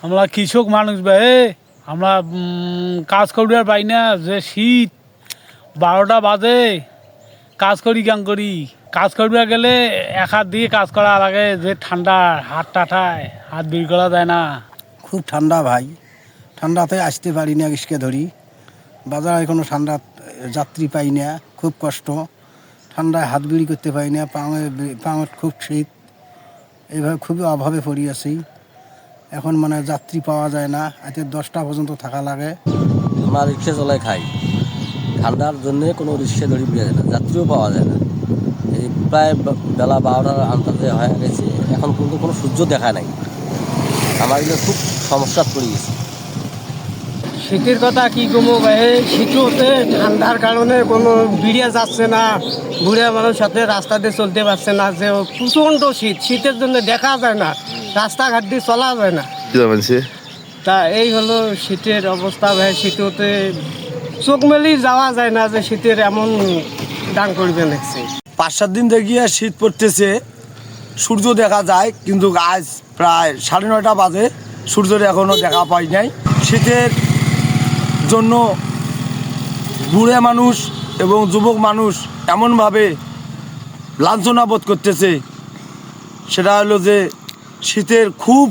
আমরা কৃষক মানুষ ভাই, আমরা কাজ করিবার পাই না। যে শীত 12টা বাজে কাজ করি গান করি, কাজ করিবার গেলে এক হাত দিয়ে কাজ করা লাগে। যে ঠান্ডা, হাত টাঠায়, হাত বের করা যায় না। খুব ঠান্ডা ভাই, ঠান্ডাতে আসতে পারি না, গ্রীষ্মে ধরি বাজারে কোনো ঠান্ডা যাত্রী পাই না, খুব কষ্ট। ঠান্ডায় হাত বিড়ি করতে পারি না, পাঙে খুব শীত, এইভাবে খুবই অভাবে পড়ি আছি। এখন মানে যাত্রী পাওয়া যায় না, আজকে 10টা পর্যন্ত থাকা লাগে। আমরা রিক্সা চলাই খাই, ঠান্ডার জন্য কোনো রিক্সা ধরি পাওয়া যায় না, যাত্রীও পাওয়া যায় না। এই প্রায় বেলা 12টার আন্দাজে হয়ে গেছে, এখন কিন্তু কোনো সূর্য দেখা নাই। আমার এগুলো খুব সমস্যার পড়ে গেছে। শীতের কথা কি কমো ভাই, শীততে ঠান্ডার কারণে কোনো বিড়িয়া যাচ্ছে না, বুড়িয়া মানুষ সাথে রাস্তা দিয়ে চলতে পারছে না। যে প্রচণ্ড শীত, শীতের জন্য দেখা যায় না, রাস্তাঘাট দিয়ে চলা যায় না। তা এই হলো শীতের অবস্থা ভাই। শীততে চোখ মেলি যাওয়া যায় না, যে শীতের এমন দান করবে দেখছে। 5-7 দিন থেকে শীত পড়তেছে, সূর্য দেখা যায়, কিন্তু আজ প্রায় 9:30 বাজে, সূর্যের এখনও দেখা পাই নাই। শীতের জন্য বুড়ে মানুষ এবং যুবক মানুষ এমনভাবে লাঞ্ছনা বোধ করতেছে, সেটা হলো যে শীতের খুব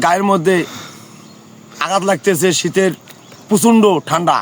গায়ের মধ্যে আঘাত লাগতেছে, শীতের প্রচণ্ড ঠান্ডা।